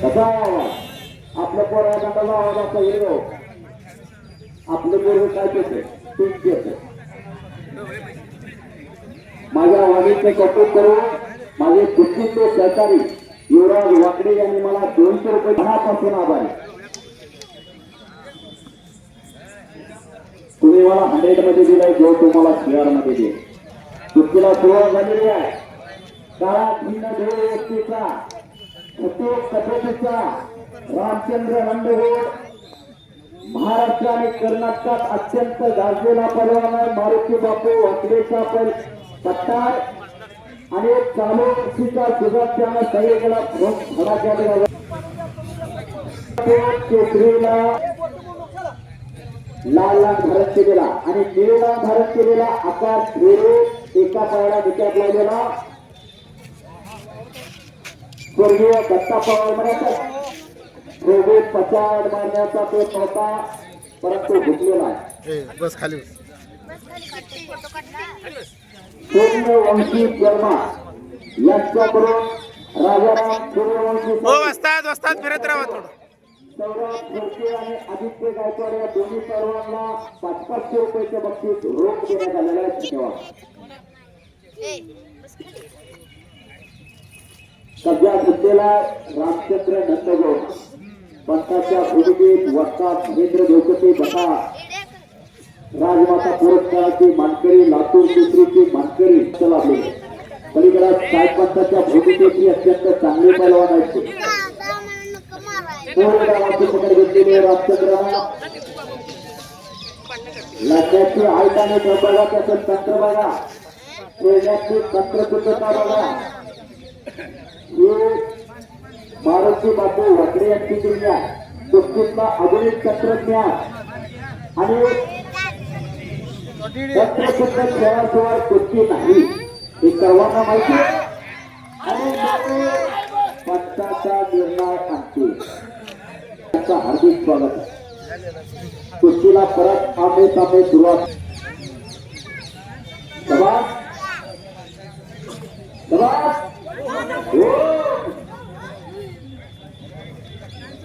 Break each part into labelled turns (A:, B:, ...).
A: कसा आवाज आपल्या पोराला आवाज असा येतो. आपले पोरं काय करते तेच घेते. माझ्या वाणीचे कौतुक करून माझे कुटुंब सहकारी युवराज वाकडे यांनी मला 200 रुपये मनापासून आभार. तुम्ही मला 100 मध्ये दिलाय, जो तुम्हाला शेअर मध्ये दे. कुस्तीला सुरुवात झालेली आहे. काळात भिन्न ध्येय व्यक्तीचा सतोष कथेचा रामचंद्र नंदगोड महाराष्ट्र आणि कर्नाटकात अत्यंत गाजलेला पैलवान आहे. मारुती बापू वाकडेचा पट्टार आणि चालू कुस्तीचा सुरुवात त्यानं सगळीकडे धडाक्यात केसरीला लाल लाल धारण केलेला आणि निळा धारण केलेला आकाश हिरे एका पायाला विचार लावलेला स्वर्गीय दत्ता पवार म्हणायचा रोबोट पचाड मारण्याचा तो होता, परंतु घुसलेला आहे.
B: बस खाली
A: सूर्यवंशी शर्मा यांच्याकडून राजाराम सूर्यवंशी
B: वस्ताद फिरत राहा थोडं.
A: सौरभ घोडके आणि आदित्य गायकवाड या दोन्ही सर्वांना 500 रुपयाचे बक्षीस रोख देण्यात आलेला आहे. धन्यवाद. सध्या घेतलेला रामचंद्र नंदगोड पंथाच्या भूमिकेत वस्ताद महेंद्र देवकते बसा राजमाता पुरस्काराची मानकरी लातूर केसरीची मानकरी लाभले. पलीकडे साहेबपंथाच्या भूमिकेची अत्यंत चांगले पैलवान आहेत. गावाची पकड घेतलेली रामचंद्रांना लढण्याची आयताने बघा, त्याचं तंत्र बघा, खेळण्याची तंत्रशुद्धता बघा. हे मारुती बापू वाकडे यांची क्रिया कुस्तीतला आधुनिक तंत्रज्ञान आणि तंत्रशुद्ध खेळाशिवाय कुस्ती नाही हे सर्वांना माहिती आणि पंचाचा निर्णय आणते. त्याचं हार्दिक स्वागत आहे. कुस्तीला परत आमे सामे सुरुवात.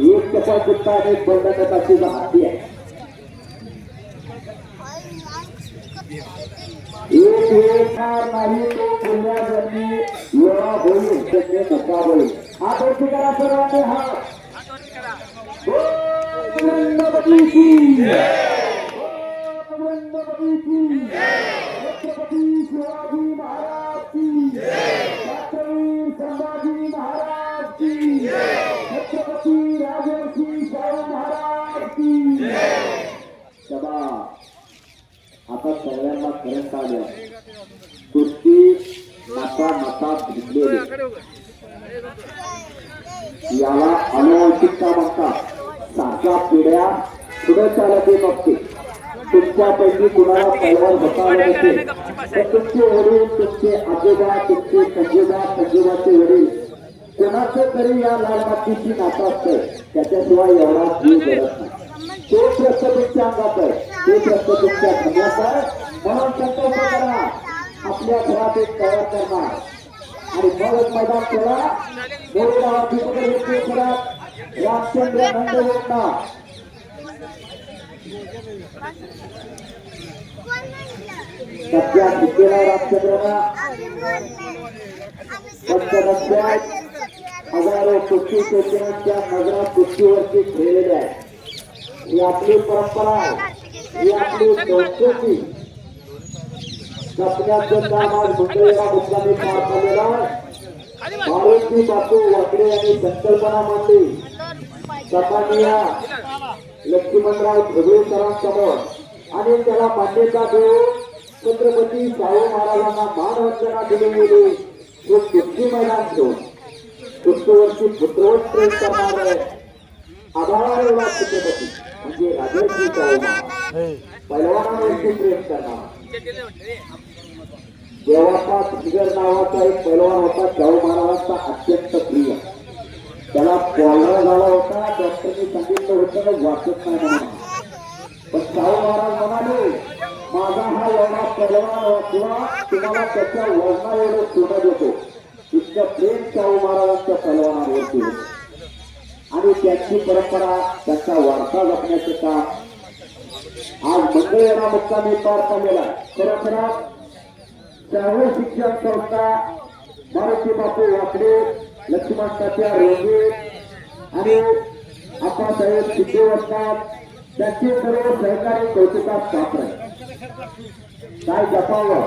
A: एक चपळ कुत्ता आणि एक बंद कटाचीचा हाती आहे. एक येणार नाही तो पुण्यासाठी वेळा होईल त्याचे नका होईल. हा दोषी करा सर्वांनी. हा छत्रपती शिवाजी महाराज की, छत्रपती संभाजी महाराज की, छत्रपती राजर्षी शाहू महाराज की. आता सगळ्यांना करंट आल्या. कुस्ती नातात घेतलेली याला अनुवंशिकता म्हणतात. सारख्या पिढ्या पुढे चालत येत असते. तुमच्यापैकी कुणाला पैलवान बसावं असेल तर तुमचे वडील, तुमचे आजोबा, तुमचे संजोबाचे वडील कोणाचं तरी या लाल मातीची नातं असतंय. त्याच्याशिवाय एवढा जीव जगत नाही. तेच रक्त तुमच्या अंगात आहे, तेच रक्त तुमच्या धन्यात आहे. म्हणून संकल्प करा आपल्या घरात एक तयार करणार आणि मग मैदान केला. मोरे गावाची पकड करा रामचंद्र नंदगोडना. सध्या घेतलेला रामचंद्रांना हजारो कुस्ती चॅम्पियनच्या नजरा कुस्तीवरती खेळलेल्या आहेत. ही आपली परंपरा आहे, ही आपली संस्कृती. सपन्याचं काम आज मुंबईला मुक्कामी पार झालेला आहे. मारुती बापू वाकडे यांनी संकल्पना मांडली. सन्माननीय लक्ष्मणराव ढोबळे सरांसमोर आणि त्याला मान्यता देऊन छत्रपती शाहू महाराजांना मानवंदना दिली गेली. हे कुस्ती मैदान घेऊन कुस्तीवरची पुत्रवत प्रेम करणारे आभार एवढा छत्रपती म्हणजे राजर्षी शाहू महाराज पैलवानावरती प्रेम करणार. देवाचा फिगर नावाचा एक पैलवान होता शाहू महाराजांचा अत्यंत प्रिय. त्याला कॉलरा झाला होता. डॉक्टरने सांगितलं होतं वाचत नाही म्हणून. पण शाहू महाराज म्हणाले माझा हा एवढा पैलवान किंवा तुम्हाला त्याच्या वजना एवढं सोनं देतो. इतकं प्रेम शाहू महाराजांच्या पैलवानावरती होतं. आणि त्यांची परंपरा त्यांचा वारसा जपण्याचं काम आज मंगळवेढा मुक्कामी पार पडलेला आहे. खरोखरच शाहू शिक्षण संस्था, मारुती बापू वाकडे, लक्ष्मण तात्या रोगे आणि आप्पासाहेब सिद्धेवरकर त्यांचे सर्व सहकारी कौतुकात पात्र आहे. काय जपावं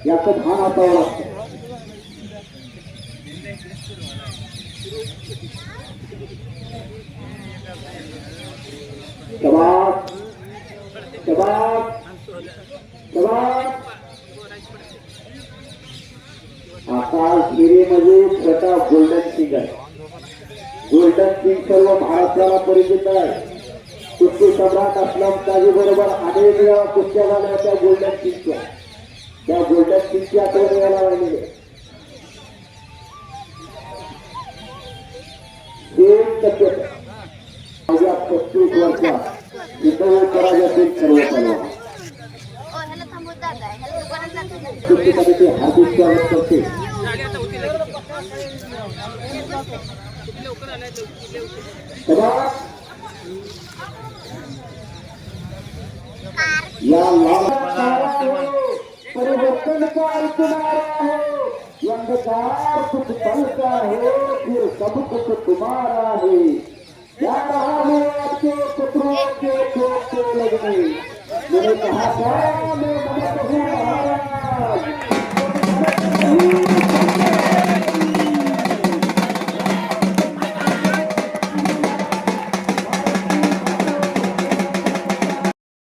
A: याचं भान असावं लागतं. शबास शबास शबास. आकाश गिरीमध्ये छोटा गोल्डन सिंग आहे. गोल्डन सिंग सर्व महाराष्ट्राला परिचित आहे. कुस्ती सम्राट असलम काझी बरोबर अनेक वेळा कुस्त्या झाल्या त्या गोल्डन सिंगच्या. त्या गोल्डन सिंगची आठवण यायला लागलेली आहे. 1% माझ्या 35 वर्षात इतर पराजयातील सर्व पहलवान कुस्तीमध्ये हार्दिक स्वागत करते. या परिवर्तन का किनारा है, अंधकार कुछ पल का है, फिर सब कुछ तुम्हारा है. क्या रहा मैं आपके पुत्रों के चोट के लगने, मैंने कहा था मैं